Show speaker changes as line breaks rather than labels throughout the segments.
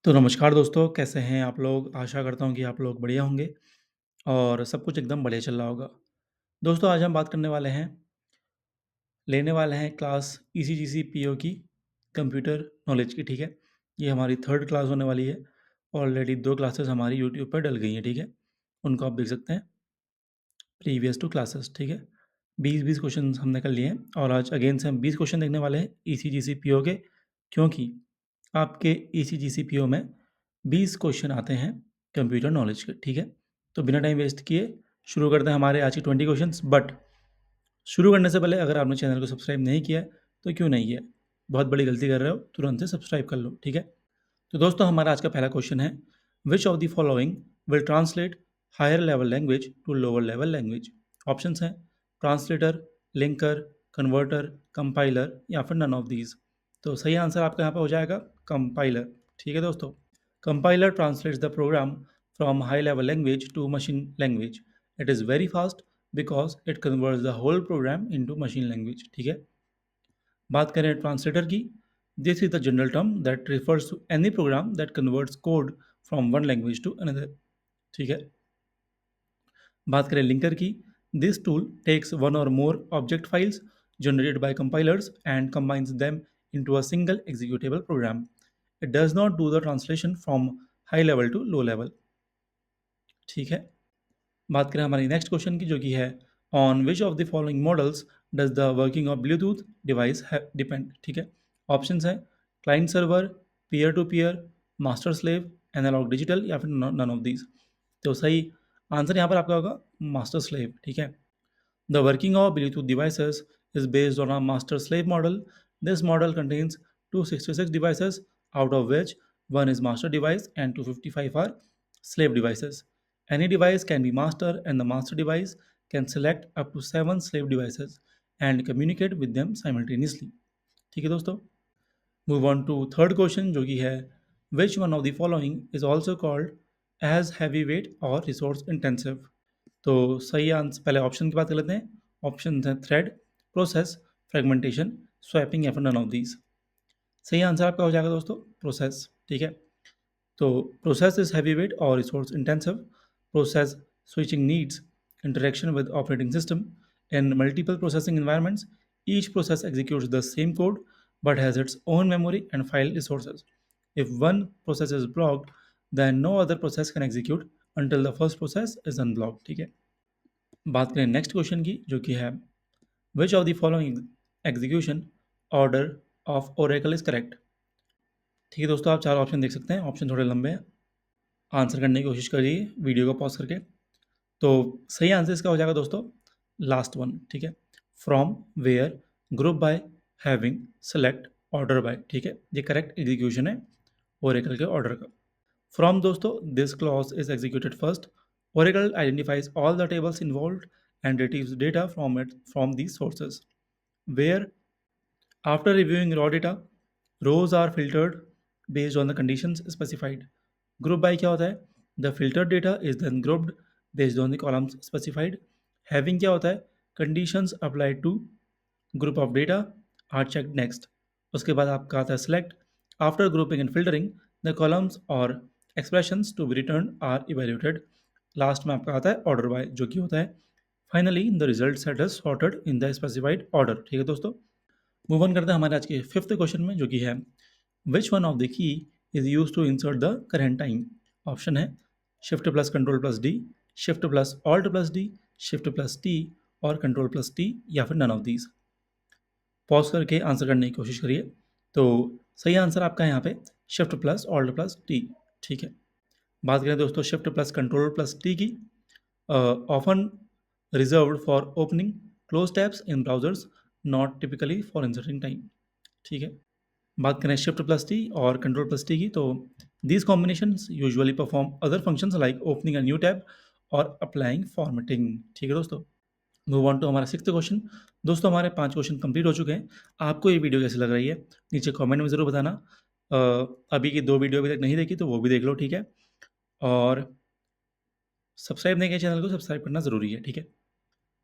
तो नमस्कार दोस्तों, कैसे हैं आप लोग? आशा करता हूँ कि आप लोग बढ़िया होंगे और सब कुछ एकदम बढ़िया चल रहा होगा। दोस्तों आज हम बात करने वाले हैं लेने वाले हैं क्लास ईसीजीसी पीओ की कंप्यूटर नॉलेज की, ठीक है? ये हमारी 3rd क्लास होने वाली है। ऑलरेडी 2 क्लासेस हमारी यूट्यूब पर डल गई हैं, ठीक है? उनको आप देख सकते हैं, प्रीवियस टू क्लासेस, ठीक है? 20-20 क्वेश्चंस हमने कर लिए हैं और आज अगेन से हम 20 क्वेश्चन देखने वाले हैं ईसीजीसी पीओ के, क्योंकि आपके ईसीजीसी पीओ में 20 क्वेश्चन आते हैं कंप्यूटर नॉलेज के, ठीक है? तो बिना टाइम वेस्ट किए शुरू करते हैं हमारे आज के 20 क्वेश्चंस। बट शुरू करने से पहले अगर आपने चैनल को सब्सक्राइब नहीं किया है, तो क्यों नहीं किया है? बहुत बड़ी गलती कर रहे हो, तुरंत से सब्सक्राइब कर लो, ठीक है? तो दोस्तों हमारा आज का पहला क्वेश्चन है, which of the following will translate higher level language to lower level language? Options हैं ट्रांसलेटर, लिंकर, कन्वर्टर, कंपाइलर या फिर नन ऑफ दीज। तो सही आंसर आपका यहाँ पे हो जाएगा कंपाइलर, ठीक है दोस्तों? Compiler translates the program from high level language to machine language. It is very fast because it converts the whole program into machine language, ठीक है? बात करें ट्रांसलेटर की, this is the general term that refers to any program that converts code from one language to another, ठीक है? बात करें linker की, दिस टूल टेक्स वन और more object files generated by compilers and combines them into a single executable program. It does not do the translation from high level to low level, ठीक है? बात करें हमारी next question की, जो कि है on which of the following models does the working of Bluetooth device depend, ठीक है? ऑप्शंस हैं client server, peer to peer, master slave, analog digital या फिर नन ऑफ दीज। तो सही आंसर यहाँ पर आपका होगा मास्टर स्लेव, ठीक है? The working of Bluetooth devices is based on a master slave model. This model contains 266 devices, out of which one is master device and 255 are slave devices. Any device can be master, and the master device can select up to 7 slave devices and communicate with them simultaneously. ठीक है दोस्तों, move on to third question, जो कि है which one of the following is also called as heavy weight और resource intensive? तो सही answer, पहले ऑप्शन की बात कर लेते हैं। ऑप्शन है थ्रेड, प्रोसेस, फ्रेगमेंटेशन, स्वैपिंग या फिर नन ऑफ दीज। सही आंसर आपका हो जाएगा दोस्तों प्रोसेस, ठीक है? तो प्रोसेस इज हैवी वेट और resource intensive. Process switching needs interaction with operating system in multiple processing environments. Each process executes the same code but has its own memory and file resources. If one process is blocked, then no other process can execute until the first process is unblocked, ठीक है? बात करें next question की, जो कि है which of the following execution order of Oracle is correct? ठीक है दोस्तों, आप चार ऑप्शन देख सकते हैं, ऑप्शन थोड़े लंबे हैं, आंसर करने की कोशिश करिए वीडियो को पॉज करके। तो सही आंसर इसका हो जाएगा दोस्तों लास्ट वन, ठीक है? From, where, group by, having, select, order by, ठीक है? ये करेक्ट एग्जीक्यूशन है ओरेकल के ऑर्डर का। फ्रॉम दोस्तों, this clause is executed first. Oracle identifies all the tables involved and retrieves data from these sources. Where, after reviewing raw data, rows are filtered based on the conditions specified. Group by क्या होता है? The filtered data is then grouped based on the columns specified. Having क्या होता है? Conditions applied to group of data are checked next. उसके बाद आपका आता है select. After grouping and filtering, the columns or expressions to be returned are evaluated. Last में आपका आता है order by, जो कि होता है finally the result set is sorted in the specified order, ठीक है दोस्तों? मूव ऑन करते हैं हमारे आज के फिफ्थ क्वेश्चन में, जो कि है which one of the key is use to insert the current time? Option है shift plus control plus D, shift plus alt plus D, shift plus T और कंट्रोल प्लस टी या फिर none of these. Pause करके answer करने की कोशिश करिए। तो सही आंसर आपका है यहाँ पे shift plus alt plus T, ठीक है? बात करें दोस्तों shift plus control plus T की, often reserved for opening close tabs in browsers, not typically for inserting time, ठीक है? बात करें शिफ्ट प्लस टी और कंट्रोल प्लस टी की, तो these combinations usually perform other functions like opening a new tab और applying formatting, ठीक है दोस्तों? मूव ऑन टू हमारा सिक्स्थ क्वेश्चन। दोस्तों हमारे 5 क्वेश्चन कंप्लीट हो चुके हैं। आपको ये वीडियो कैसी लग रही है नीचे कमेंट में ज़रूर बताना। अभी की 2 वीडियो अभी तक नहीं देखी तो वो भी देख लो, ठीक है? और सब्सक्राइब नहीं किया चैनल को, सब्सक्राइब करना ज़रूरी है, ठीक है?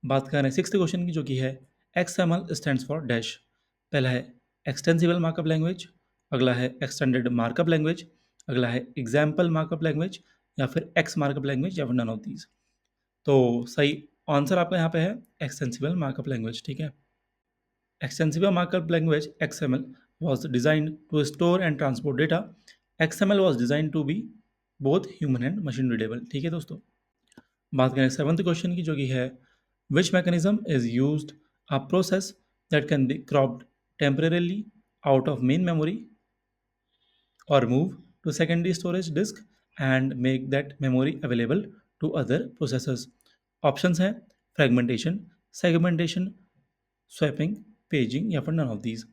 बात करें सिक्स्थ क्वेश्चन की, जो कि है XML स्टैंड्स फॉर डैश। पहला है एक्सटेंसिबल मार्कअप लैंग्वेज, अगला है एक्सटेंडेड मार्कअप लैंग्वेज, अगला है एग्जाम्पल मार्कअप लैंग्वेज या फिर एक्स मार्कअप लैंग्वेज या फिर नन ऑफ दीज। तो सही आंसर आपका यहाँ पे है एक्सटेंसिबल मार्कअप लैंग्वेज। ठीक है, extensible markup language XML was designed to store and transport data. XML was designed to be both human and machine readable। ठीक है दोस्तों, बात करें सेवंथ क्वेश्चन की जो कि है which mechanism is used a process that can be cropped temporarily out of main memory or move to secondary storage disk and make that memory available to other processors। Options हैं fragmentation, segmentation, swapping, paging या फिर none of these.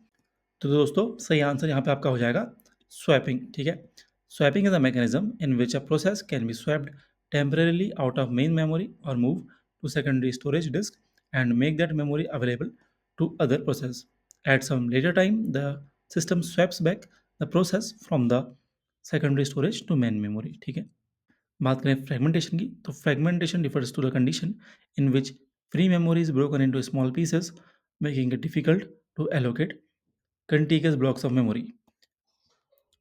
तो दोस्तों सही answer यहाँ पे आपका हो जाएगा स्वैपिंग। ठीक है, swapping is a mechanism in which a process can be swapped temporarily out of main memory और move to secondary storage disk and make that memory available to other process। At some later time, the system swaps back the process from the secondary storage to main memory। ठीक है, बात करें fragmentation की तो fragmentation refers to the condition in which free memory is broken into small pieces making it difficult to allocate contiguous blocks of memory।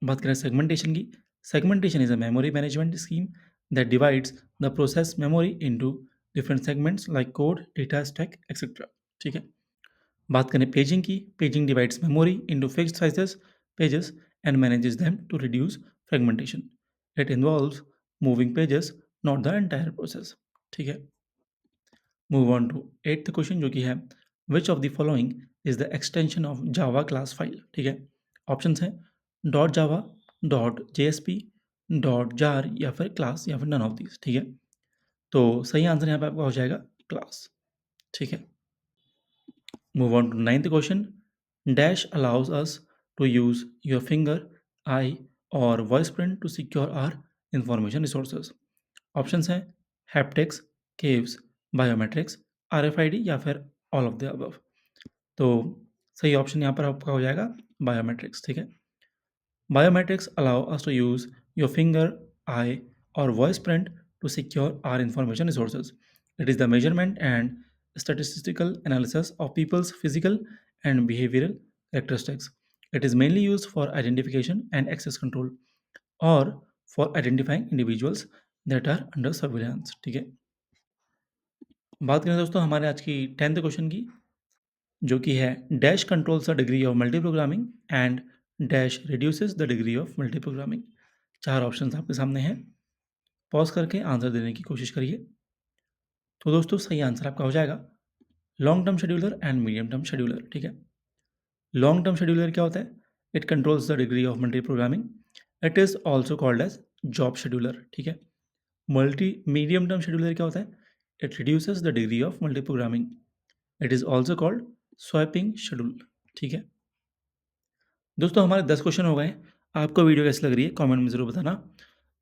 बात करें segmentation की, segmentation is a memory management scheme that divides the process memory into different segments like code, data, stack etcetera. ठीक है, बात करें paging की, paging divides memory into fixed sizes pages and manages them to reduce fragmentation. It involves moving pages, not the entire process. ठीक है, move on to eighth question जो कि है which of the following is the extension of Java class file. ठीक है, options हैं dot Java, dot JSP, dot jar या फिर क्लास या फिर नन ऑफ दीज। ठीक है, तो सही आंसर यहाँ पे आपका हो जाएगा क्लास। ठीक है, move on to ninth question dash allows us to use your finger, eye और voice print to secure our information resources. Options हैं हैप्टिक्स, केव्स, बायोमेट्रिक्स, आरएफआईडी या फिर ऑल ऑफ द अबव। तो सही ऑप्शन यहाँ पर आपका हो जाएगा बायोमेट्रिक्स। ठीक है, biometrics allow us to use your finger, eye, or voice print to secure our information resources। It is the measurement and statistical analysis of people's physical and behavioral characteristics। It is mainly used for identification and access control or for identifying individuals that are under surveillance। ठीक है, बात करें दोस्तों हमारे आज की tenth question की जो कि है dash controls the degree of multi programming and dash reduces the degree of multi programming. चार ऑप्शंस आपके सामने हैं, पॉज करके आंसर देने की कोशिश करिए। तो दोस्तों सही आंसर आपका हो जाएगा long term scheduler and medium term scheduler. ठीक है, लॉन्ग टर्म शेड्यूलर क्या होता है? It controls the degree of multi programming. It is also called as job scheduler. ठीक है, मल्टी मीडियम टर्म शेड्यूलर क्या होता है? It reduces the degree of multi programming. It is also called swapping schedule. ठीक है दोस्तों, हमारे 10 question हो गए। आपको वीडियो कैसी लग रही है कमेंट में ज़रूर बताना।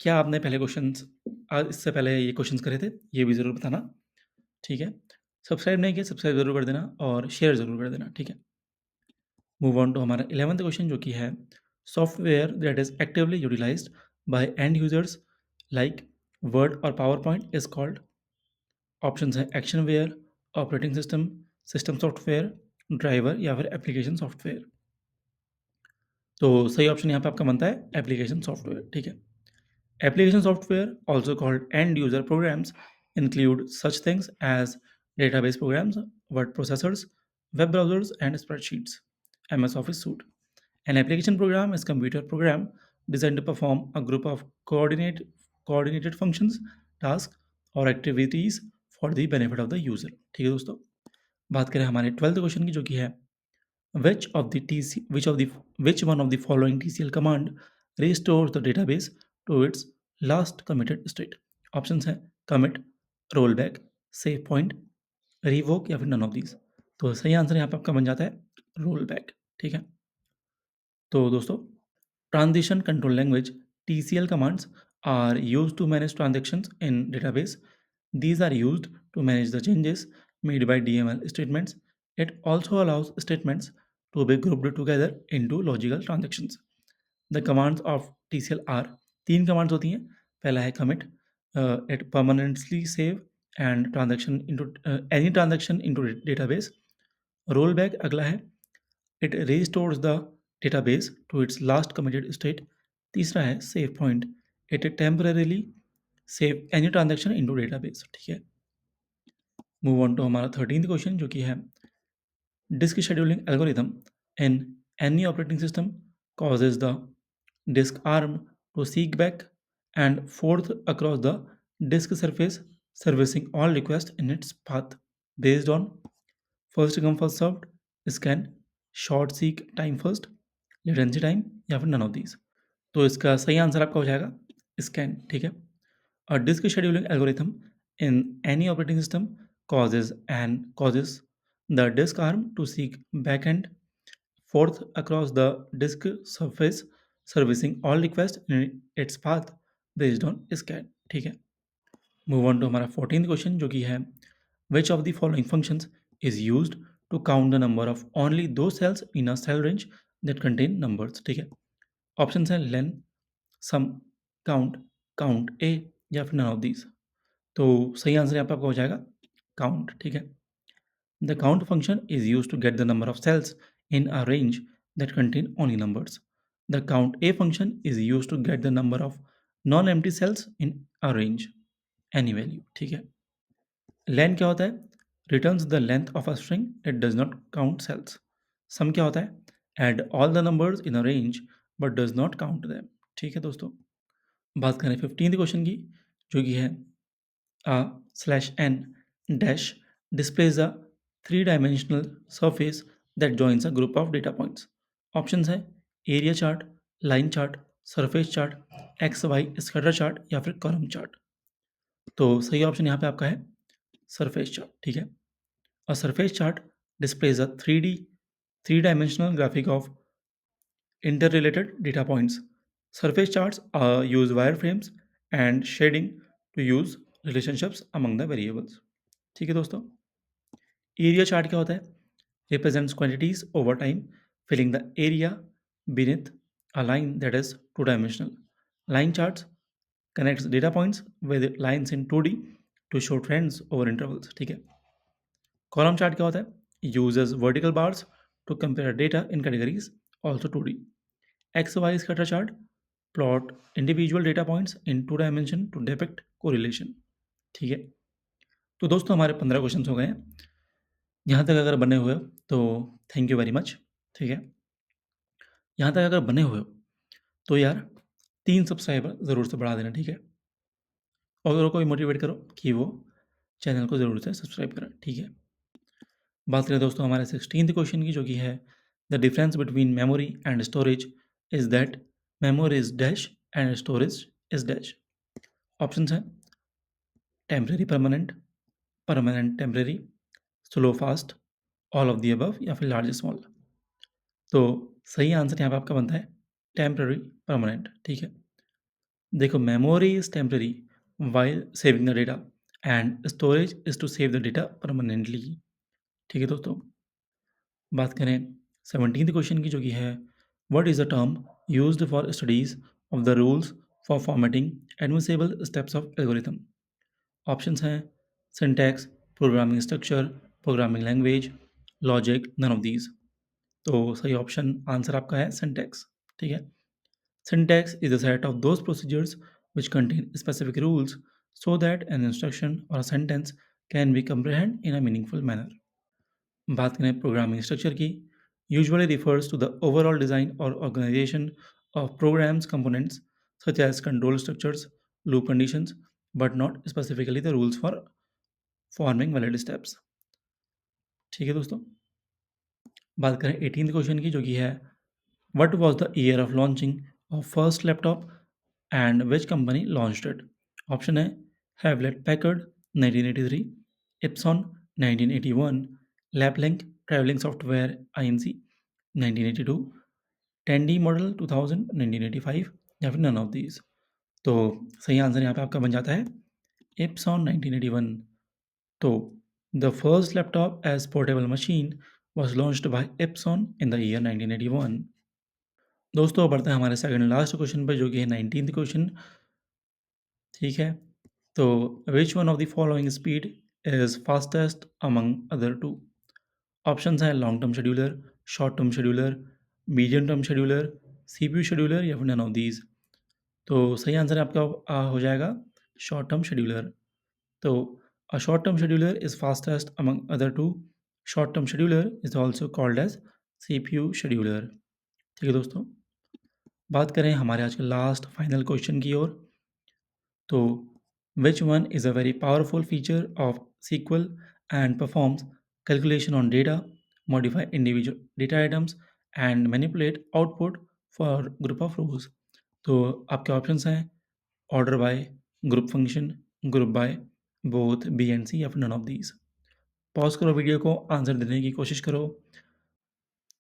क्या आपने पहले क्वेश्चंस इससे पहले ये क्वेश्चंस करे थे? ये भी ज़रूर बताना। ठीक है, सब्सक्राइब नहीं किया सब्सक्राइब ज़रूर कर देना और शेयर ज़रूर कर देना। ठीक है, मूव ऑन टू हमारा 11th क्वेश्चन जो कि है software that is actively utilized by end users like Word और PowerPoint is called. Options हैं actionware, operating system, system software, driver या फिर एप्लीकेशन सॉफ्टवेयर। तो सही ऑप्शन यहाँ पे आपका बनता है एप्लीकेशन सॉफ्टवेयर। ठीक है, application software also called end user programs include such things as database programs, word processors, web browsers and spreadsheets, MS Office Suite। An application program is computer program designed to perform a group of coordinated functions, tasks और activities for the benefit of the user। ठीक है दोस्तों, बात करें हमारे 12th question की जो कि है which one of the following TCL command restores the database to its last committed state। Options हैं commit, rollback, save point, revoke या फिर none of these। तो सही आंसर यहाँ पे आपका बन जाता है rollback। ठीक है, तो दोस्तों transition control language TCL commands are used to manage transactions in database। These are used to manage the changes made by DML statements। It also allows statements to be grouped together into logical transactions। The commands of TCL are तीन commands होती हैं। पहला है commit, it permanently save and transaction into any transaction into database। rollback अगला है it restores the database to its last committed state। तीसरा है save point, it temporarily save any transaction into database. ठीक है, मूव ऑन टू हमारा 13th question जो कि है disk scheduling algorithm in any operating system causes the disk arm to seek back and forth across the disk surface, servicing all requests in its path based on first come first served, scan, short seek time first, latency time या फिर none of these। तो इसका सही answer आपका हो जाएगा scan. ठीक है, a disk scheduling algorithm in any operating system causes the disk arm to seek back and forth across the disk surface, servicing all requests in its path based on scan। ठीक है, move on to हमारा 14th question जो कि है which of the following functions is used to count the number of only दो cells in a cell range that contain numbers. ठीक है, option है लेन, सम, काउंट, काउंट ए या फिर नन ऑफ दीज। तो सही आंसर यहाँ पे आपका हो जाएगा काउंट। ठीक है, the count function is use to get the number of cells in a range that contain only numbers. The count A function is use to get the number of non empty cells in a range any value. ठीक है, len क्या होता है, returns the length of a string, it does not count cells. Sum क्या होता है, add all the numbers in a range but does not count them. ठीक है दोस्तों, बात करें 15th क्वेश्चन की जो कि है /n dash displays a three-dimensional surface that joins a group of data points। Options है area chart, line chart, surface chart, X Y scatter chart या फिर कॉलम चार्ट। तो सही ऑप्शन यहाँ पे आपका है सरफेस चार्ट। ठीक है, a surface chart displays a 3D three dimensional graphic of interrelated data points। Surface charts use wireframes and shading to use relationships among the variables। ठीक है दोस्तों, एरिया चार्ट क्या होता है, represents quantities over time filling the area beneath a line that is two dimensional। Line charts connects data points with lines in 2D to show trends over intervals। ठीक है, column chart क्या होता है, uses vertical bars to compare data in categories also 2D। X Y scatter chart plot individual data points in two dimension to depict correlation. ठीक है, तो दोस्तों हमारे 15 क्वेश्चन हो गए हैं। यहाँ तक अगर बने हुए हो तो थैंक यू वेरी मच। ठीक है, यहाँ तक अगर बने हुए हो तो यार 3 सब्सक्राइबर ज़रूर से बढ़ा देना। ठीक है, और औरों को भी मोटिवेट करो कि वो चैनल को ज़रूर से सब्सक्राइब करें। ठीक है, बात करें दोस्तों हमारे 16th क्वेश्चन की जो कि है the difference between memory and storage is that memory is dash and storage is dash. Options हैं temporary permanent, permanent temporary, slow fast, all of the above या फिर लार्ज स्मॉल। तो सही आंसर यहाँ पे आपका बनता है टेम्परेरी परमानेंट। ठीक है, देखो memory is temporary while saving the data and storage is to save the data permanently. ठीक है दोस्तों, बात करें 17th क्वेश्चन की जो कि है what is the term used for studies of the rules for formatting admissible steps of algorithm. Options हैं syntax, programming structure, programming language, logic, none of these. तो सही ऑप्शन आंसर आपका है सिंटैक्स। ठीक है, syntax is the set of those procedures which contain specific rules so that an instruction or sentence can be comprehend in a meaningful manner. बात करें programming structure की, usually refers to the overall design or organization of programs components such as control structures, loop conditions, but not specifically the rules for forming valid steps. ठीक है दोस्तों, बात करें 18th question की जो कि है what was the year of launching of first laptop and which company launched it. Option है Hewlett Packard 1983, Epson 1981, Laplink travelling software INC 1982, Tandy model 2000 1985 या फिर नन ऑफ दीज। तो सही आंसर यहाँ पे आपका बन जाता है इप्सॉन 1981। तो the first laptop as portable machine was launched by Epson in the year 1981। दोस्तों बढ़ते हैं हमारे सेकंड लास्ट क्वेश्चन पर जो कि है 19th क्वेश्चन। ठीक है, तो which one of the following speed is fastest among other two. Options हैं long term scheduler, short term scheduler, medium term scheduler, CPU scheduler या फिर नन ऑफ दीज। तो सही आंसर आपका हो जाएगा शॉर्ट टर्म शेड्यूलर। तो a short term scheduler is fastest among other two short term scheduler is also called as CPU scheduler। ठीक है दोस्तों, बात करें हमारे आज के लास्ट फाइनल क्वेश्चन की ओर। तो which one is a very powerful feature of SQL and performs calculation on data, modify individual data items and manipulate output for group of rows। तो आपके ऑप्शंस हैं order by, group function, group by, both B and C या फिर none of these. Pause करो video को, answer देने की कोशिश करो।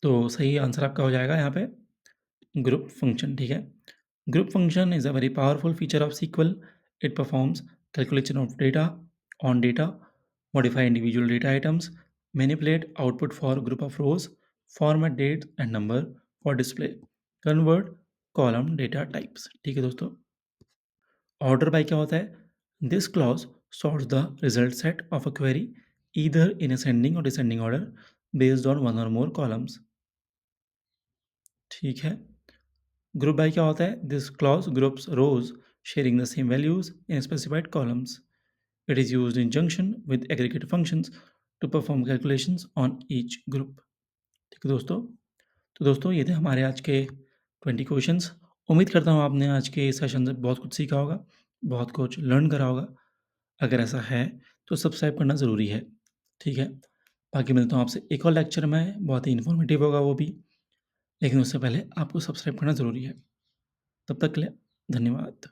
तो सही आंसर आपका हो जाएगा यहाँ पे ग्रुप फंक्शन, ठीक है। Group function is a very powerful feature of SQL। It performs calculation of data on data, modify individual data items, manipulate output for group of rows, format date and number for display, convert column data types. ठीक है दोस्तों, order by क्या होता है? This clause sorts the result set of a query either in ascending or descending order based on one और more columns. ठीक है। Group by क्या होता है? This clause groups rows sharing the same values in specified columns. It is used in junction with aggregate functions to perform calculations on each group. ठीक है दोस्तों, तो दोस्तों ये थे हमारे आज के 20 क्वेश्चंस। उम्मीद करता हूँ आपने आज के सेशन से बहुत कुछ सीखा होगा, बहुत कुछ लर्न करा होगा। अगर ऐसा है तो सब्सक्राइब करना ज़रूरी है, ठीक है। बाकी मिलता हूँ आपसे एक और लेक्चर में, बहुत ही इन्फॉर्मेटिव होगा वो भी, लेकिन उससे पहले आपको सब्सक्राइब करना ज़रूरी है। तब तक के लिए धन्यवाद।